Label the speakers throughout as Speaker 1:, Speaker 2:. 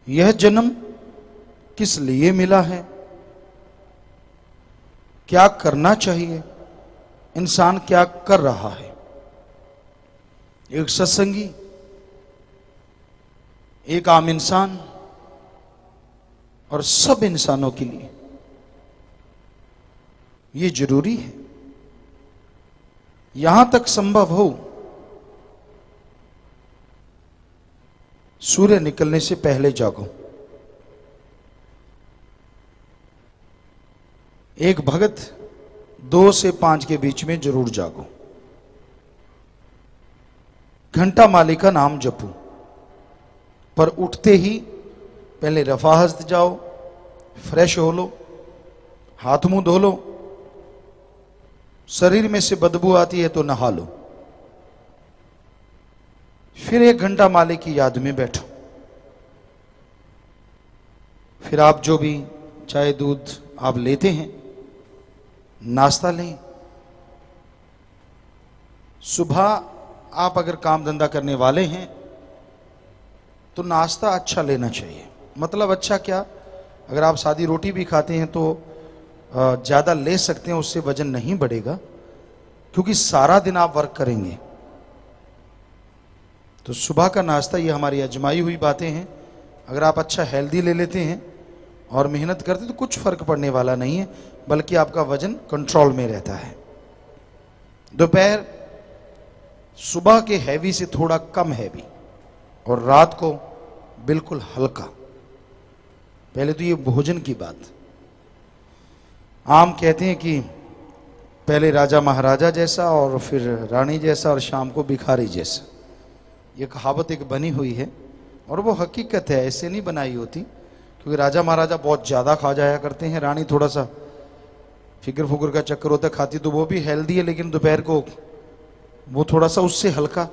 Speaker 1: यह जन्म किस लिए मिला है, क्या करना चाहिए, इंसान क्या कर रहा है। एक सत्संगी, एक आम इंसान और सब इंसानों के लिए यह जरूरी है, यहां तक संभव हो सूर्य निकलने से पहले जागो। एक भगत 2 से 5 के बीच में जरूर जागो। घंटा मालिक का नाम जपो, पर उठते ही पहले रफाहस्त जाओ, फ्रेश हो लो, हाथ मुंह धो लो, शरीर में से बदबू आती है तो नहा लो, फिर 1 घंटा मालिक की याद में बैठो। फिर आप जो भी चाय दूध आप लेते हैं, नाश्ता लें। सुबह आप अगर काम धंधा करने वाले हैं तो नाश्ता अच्छा लेना चाहिए। मतलब अच्छा क्या, अगर आप सादी रोटी भी खाते हैं तो ज़्यादा ले सकते हैं, उससे वजन नहीं बढ़ेगा, क्योंकि सारा दिन आप वर्क करेंगे। तो सुबह का नाश्ता, ये हमारी आजमाई हुई बातें हैं। अगर आप अच्छा हेल्दी ले लेते हैं और मेहनत करते हैं तो कुछ फर्क पड़ने वाला नहीं है, बल्कि आपका वजन कंट्रोल में रहता है। दोपहर सुबह के हैवी से थोड़ा कम हैवी, और रात को बिल्कुल हल्का। पहले तो ये भोजन की बात। आम कहते हैं कि पहले राजा महाराजा जैसा और फिर रानी जैसा और शाम को भिखारी जैसा। ये कहावत एक बनी हुई है और वो हकीकत है, ऐसे नहीं बनाई होती, क्योंकि राजा महाराजा बहुत ज़्यादा खा जाया करते हैं, रानी थोड़ा सा फिक्र फुकर का चक्कर होता है, खाती तो वो भी हेल्दी है, लेकिन दोपहर को वो थोड़ा सा उससे हल्का,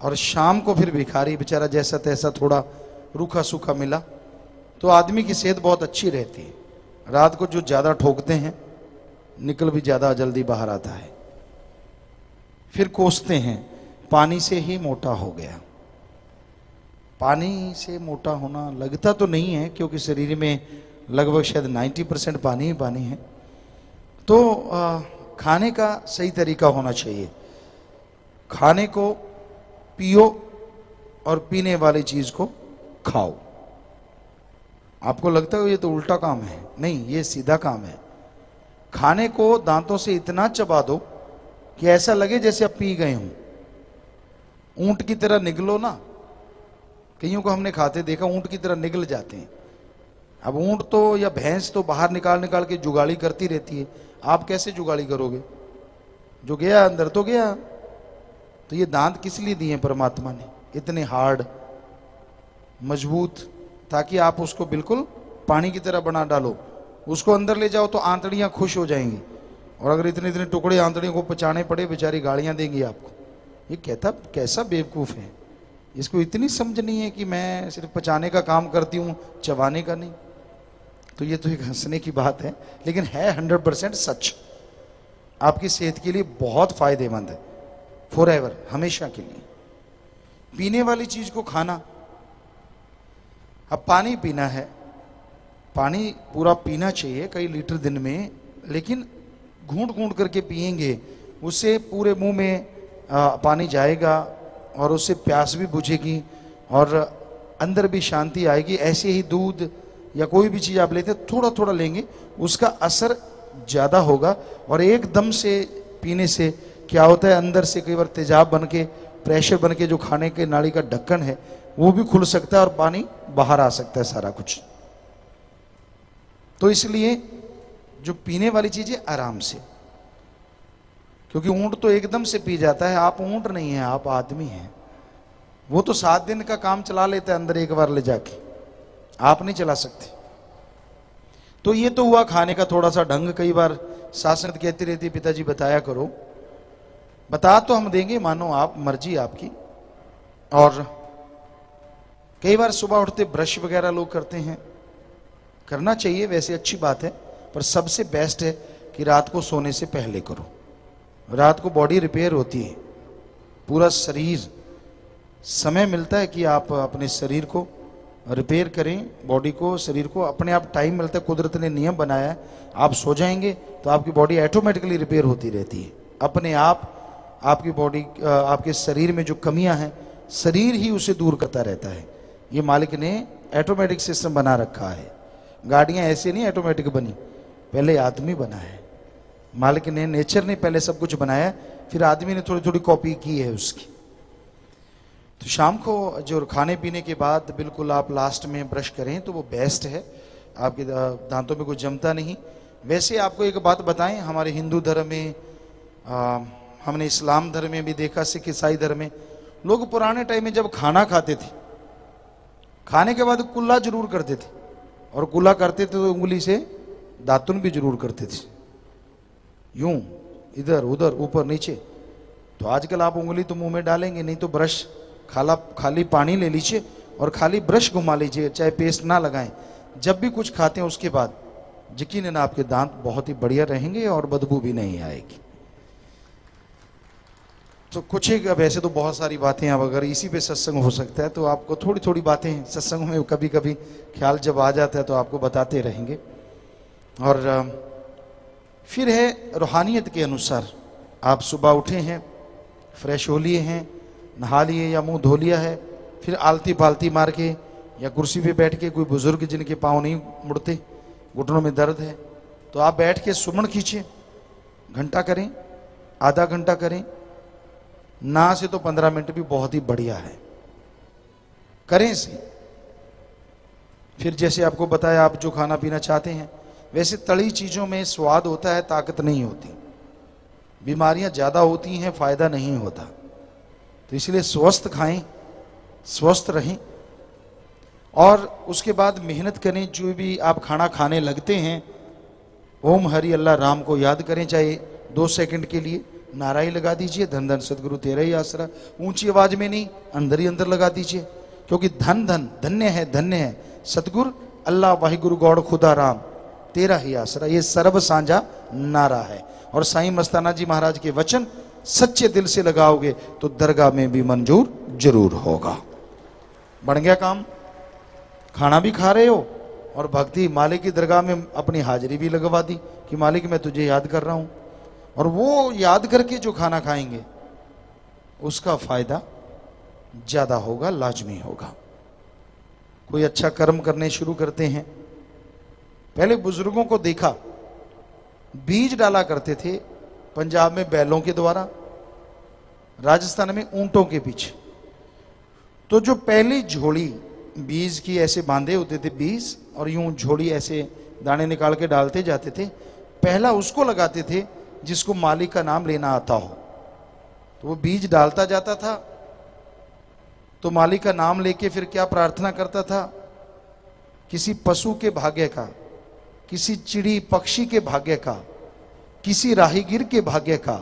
Speaker 1: और शाम को फिर भिखारी बेचारा जैसा तैसा थोड़ा रूखा सूखा मिला, तो आदमी की सेहत बहुत अच्छी रहती है। रात को जो ज़्यादा ठोकते हैं निकल भी ज़्यादा जल्दी बाहर आता है। फिर कोसते हैं पानी से ही मोटा हो गया। पानी से मोटा होना लगता तो नहीं है, क्योंकि शरीर में लगभग शायद 90% पानी ही पानी है। तो खाने का सही तरीका होना चाहिए। खाने को पियो और पीने वाली चीज को खाओ। आपको लगता है ये तो उल्टा काम है, नहीं, ये सीधा काम है। खाने को दांतों से इतना चबा दो कि ऐसा लगे जैसे आप पी गए हों। ऊंट की तरह निगलो ना, कईयों को हमने खाते देखा, ऊंट की तरह निगल जाते हैं। अब ऊंट तो या भैंस तो बाहर निकाल निकाल के जुगाली करती रहती है, आप कैसे जुगाली करोगे? जो गया अंदर तो गया। तो ये दांत किस लिए दिए परमात्मा ने, इतने हार्ड मजबूत, ताकि आप उसको बिल्कुल पानी की तरह बना डालो। उसको अंदर ले जाओ तो आंतड़ियां खुश हो जाएंगी, और अगर इतने इतने टुकड़े आंतड़ियों को पचाने पड़े, बेचारी गालियां देंगी आपको। ये कहता कैसा बेवकूफ है, इसको इतनी समझ नहीं है कि मैं सिर्फ पचाने का काम करती हूँ, चबाने का नहीं। तो ये तो एक हंसने की बात है, लेकिन है 100% सच। आपकी सेहत के लिए बहुत फायदेमंद है, फॉरएवर, हमेशा के लिए। पीने वाली चीज को खाना, अब पानी पीना है, पानी पूरा पीना चाहिए, कई लीटर दिन में, लेकिन घूंट घूंट करके पिएंगे, उससे पूरे मुंह में पानी जाएगा और उससे प्यास भी बुझेगी और अंदर भी शांति आएगी। ऐसे ही दूध या कोई भी चीज़ आप लेते हैं, थोड़ा थोड़ा लेंगे, उसका असर ज़्यादा होगा। और एकदम से पीने से क्या होता है, अंदर से कई बार तेजाब बन के, प्रेशर बन के जो खाने के नाली का ढक्कन है वो भी खुल सकता है और पानी बाहर आ सकता है, सारा कुछ। तो इसलिए जो पीने वाली चीज़ है आराम से, क्योंकि ऊंट तो एकदम से पी जाता है, आप ऊंट नहीं है, आप आदमी हैं। वो तो 7 दिन का काम चला लेता है अंदर एक बार ले जाके, आप नहीं चला सकते। तो ये तो हुआ खाने का थोड़ा सा ढंग। कई बार सास कहती रहती, पिताजी बताया करो। बता तो हम देंगे, मानो आप, मर्जी आपकी। और कई बार सुबह उठते ब्रश वगैरह लोग करते हैं, करना चाहिए, वैसे अच्छी बात है, पर सबसे बेस्ट है कि रात को सोने से पहले करो। रात को बॉडी रिपेयर होती है, पूरा शरीर, समय मिलता है कि आप अपने शरीर को रिपेयर करें बॉडी को, शरीर को। अपने आप टाइम मिलता है, कुदरत ने नियम बनाया है, आप सो जाएंगे तो आपकी बॉडी ऑटोमेटिकली रिपेयर होती रहती है अपने आप। आपकी बॉडी, आपके शरीर में जो कमियां हैं, शरीर ही उसे दूर करता रहता है। ये मालिक ने ऑटोमेटिक सिस्टम बना रखा है। गाड़ियां ऐसे नहीं ऑटोमेटिक बनी, पहले आदमी बना है। मालिक ने, नेचर ने पहले सब कुछ बनाया, फिर आदमी ने थोड़ी थोड़ी कॉपी की है उसकी। तो शाम को जो खाने पीने के बाद बिल्कुल आप लास्ट में ब्रश करें तो वो बेस्ट है, आपके दांतों में कुछ जमता नहीं। वैसे आपको एक बात बताएं, हमारे हिंदू धर्म में, हमने इस्लाम धर्म में भी देखा, सिख ईसाई धर्म में, लोग पुराने टाइम में जब खाना खाते थे, खाने के बाद कुल्ला जरूर करते थे, और कुल्ला करते थे तो उंगली से दातुन भी जरूर करते थे, यूं इधर उधर ऊपर नीचे। तो आजकल आप उंगली तो मुंह में डालेंगे नहीं, तो ब्रश खाली पानी ले लीजिए और खाली ब्रश घुमा लीजिए, चाहे पेस्ट ना लगाएं। जब भी कुछ खाते हैं उसके बाद यकीनन आपके दांत बहुत ही बढ़िया रहेंगे और बदबू भी नहीं आएगी। तो कुछ एक, वैसे तो बहुत सारी बातें, अब अगर इसी पे सत्संग हो सकता है तो आपको थोड़ी थोड़ी बातें सत्संग में कभी कभी ख्याल जब आ जाता है तो आपको बताते रहेंगे। और फिर है रूहानियत के अनुसार, आप सुबह उठे हैं, फ्रेश हो लिए हैं, नहा लिए या मुंह धो लिया है, फिर आलती पालती मार के या कुर्सी पे बैठ के, कोई बुजुर्ग जिनके पाँव नहीं मुड़ते, घुटनों में दर्द है, तो आप बैठ के सुमन खींचिए, घंटा करें, आधा घंटा करें, ना से तो 15 मिनट भी बहुत ही बढ़िया है, करें से। फिर जैसे आपको बताया, आप जो खाना पीना चाहते हैं, वैसे तली चीजों में स्वाद होता है, ताकत नहीं होती, बीमारियां ज्यादा होती हैं, फायदा नहीं होता। तो इसलिए स्वस्थ खाएं, स्वस्थ रहें, और उसके बाद मेहनत करें। जो भी आप खाना खाने लगते हैं, ओम हरि अल्लाह राम को याद करें, चाहे 2 सेकंड के लिए नाराई लगा दीजिए, धन धन सदगुरु तेरा ही आसरा। ऊंची आवाज में नहीं, अंदर ही अंदर लगा दीजिए, क्योंकि धन धन, धन्य है सतगुरु अल्लाह वाहिगुरु गौड़ खुदा राम तेरा ही आसरा, ये सर्व सांझा नारा है। और साईं मस्ताना जी महाराज के वचन सच्चे दिल से लगाओगे तो दरगाह में भी मंजूर जरूर होगा। बन गया काम, खाना भी खा रहे हो और भक्ति, मालिक की दरगाह में अपनी हाजिरी भी लगवा दी कि मालिक मैं तुझे याद कर रहा हूं। और वो याद करके जो खाना खाएंगे उसका फायदा ज्यादा होगा, लाजमी होगा। कोई अच्छा कर्म करने शुरू करते हैं, पहले बुजुर्गों को देखा, बीज डाला करते थे, पंजाब में बैलों के द्वारा, राजस्थान में ऊंटों के पीछे। तो जो पहली झोली बीज की ऐसे बांधे होते थे बीज, और यूं झोली ऐसे दाने निकाल के डालते जाते थे, पहला उसको लगाते थे जिसको मालिक का नाम लेना आता हो। तो वो बीज डालता जाता था, तो मालिक का नाम लेके फिर क्या प्रार्थना करता था, किसी पशु के भाग्य का, किसी चिड़ी पक्षी के भाग्य का, किसी राहीगीर के भाग्य का,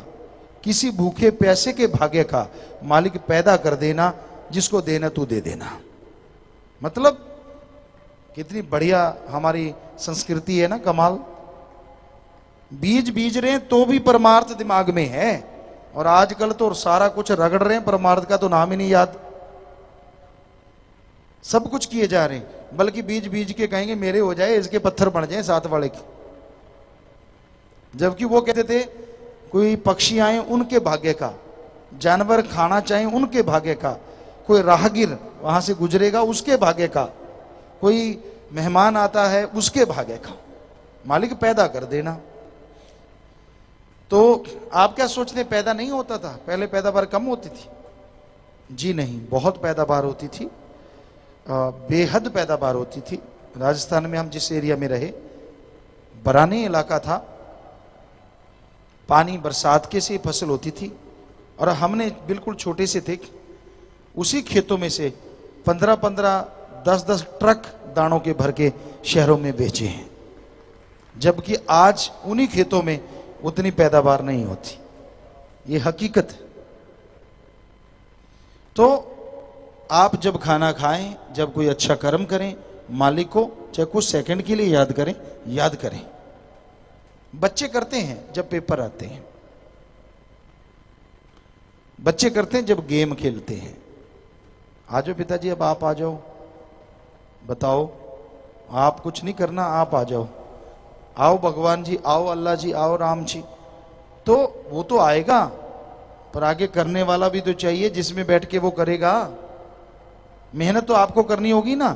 Speaker 1: किसी भूखे प्यासे के भाग्य का मालिक पैदा कर देना, जिसको देना तू दे देना। मतलब कितनी बढ़िया हमारी संस्कृति है ना, कमाल। बीज बीज रहे हैं तो भी परमार्थ दिमाग में है, और आजकल तो सारा कुछ रगड़ रहे हैं, परमार्थ का तो नाम ही नहीं याद, सब कुछ किए जा रहे हैं। बल्कि बीज बीज के कहेंगे मेरे हो जाए, इसके पत्थर बन जाए साथ वाले के। जबकि वो कहते थे कोई पक्षी आए उनके भाग्य का, जानवर खाना चाहे उनके भाग्य का, कोई राहगीर वहां से गुजरेगा उसके भाग्य का, कोई मेहमान आता है उसके भाग्य का, मालिक पैदा कर देना। तो आप क्या सोचते, पैदा नहीं होता था पहले? पैदावार कम होती थी? जी नहीं, बहुत पैदावार होती थी, बेहद पैदावार होती थी। राजस्थान में हम जिस एरिया में रहे, बरानी इलाका था, पानी बरसात के से फसल होती थी, और हमने बिल्कुल छोटे से थे, उसी खेतों में से 15-15, 10-10 ट्रक दानों के भर के शहरों में बेचे हैं। जबकि आज उन्हीं खेतों में उतनी पैदावार नहीं होती, ये हकीकत है। तो आप जब खाना खाएं, जब कोई अच्छा कर्म करें, मालिक को चाहे कुछ सेकंड के लिए याद करें, याद करें। बच्चे करते हैं जब पेपर आते हैं, बच्चे करते हैं जब गेम खेलते हैं। आ जाओ पिताजी, अब आप आ जाओ, बताओ, आप कुछ नहीं करना, आप आ जाओ, आओ भगवान जी, आओ अल्लाह जी, आओ राम जी। तो वो तो आएगा, पर आगे करने वाला भी तो चाहिए जिसमें बैठ के वो करेगा। मेहनत तो आपको करनी होगी ना।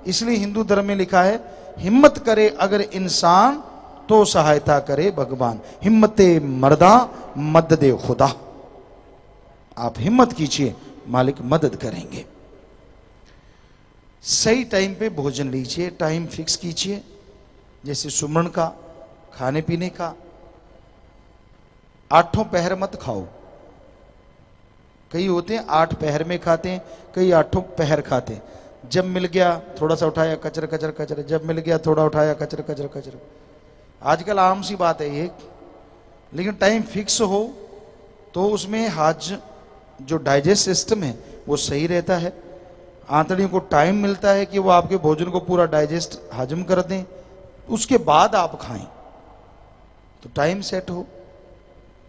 Speaker 1: इसलिए हिंदू धर्म में लिखा है, हिम्मत करे अगर इंसान तो सहायता करे भगवान, हिम्मते मर्दा मदद दे खुदा। आप हिम्मत कीजिए, मालिक मदद करेंगे। सही टाइम पे भोजन लीजिए, टाइम फिक्स कीजिए, जैसे सुमरण का, खाने पीने का। आठों पहर मत खाओ। कई होते हैं 8 पहर में खाते हैं, कई 8 पहर खाते हैं। जब मिल गया थोड़ा सा उठाया, कचर कचर कचर, जब मिल गया थोड़ा उठाया, कचर कचर कचर। आजकल आम सी बात है ये। लेकिन टाइम फिक्स हो तो उसमें हाज जो डाइजेस्ट सिस्टम है वो सही रहता है। आंतड़ियों को टाइम मिलता है कि वो आपके भोजन को पूरा डाइजेस्ट हजम कर दें, उसके बाद आप खाएं। तो टाइम सेट हो,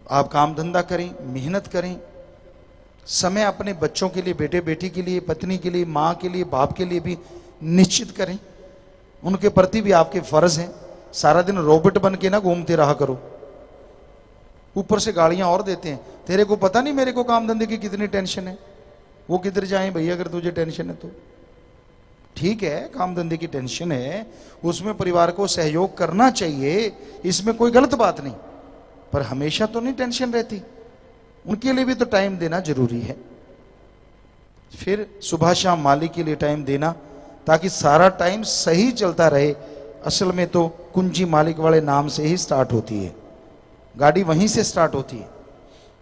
Speaker 1: आप काम धंधा करें, मेहनत करें। समय अपने बच्चों के लिए, बेटे बेटी के लिए, पत्नी के लिए, माँ के लिए, बाप के लिए भी निश्चित करें। उनके प्रति भी आपके फर्ज हैं। सारा दिन रोबोट बन के ना घूमते रहा करो। ऊपर से गालियां और देते हैं, तेरे को पता नहीं मेरे को काम धंधे की कितनी टेंशन है। वो किधर जाए भैया अगर तुझे टेंशन है तो। ठीक है, काम धंधे की टेंशन है, उसमें परिवार को सहयोग करना चाहिए, इसमें कोई गलत बात नहीं, पर हमेशा तो नहीं टेंशन रहती। उनके लिए भी तो टाइम देना जरूरी है। फिर सुबह शाम मालिक के लिए टाइम देना, ताकि सारा टाइम सही चलता रहे। असल में तो कुंजी मालिक वाले नाम से ही स्टार्ट होती है, गाड़ी वहीं से स्टार्ट होती है।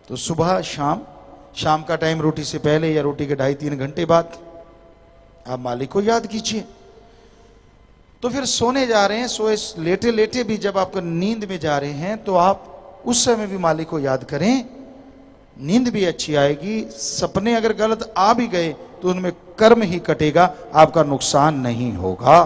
Speaker 1: तो सुबह शाम का टाइम रोटी से पहले या रोटी के 2.5-3 घंटे बाद आप मालिक को याद कीजिए। तो फिर सोने जा रहे हैं, सोए लेटे लेटे भी जब आपको नींद में जा रहे हैं तो आप उस समय भी मालिक को याद करें। नींद भी अच्छी आएगी। सपने अगर गलत आ भी गए तो उनमें कर्म ही कटेगा, आपका नुकसान नहीं होगा।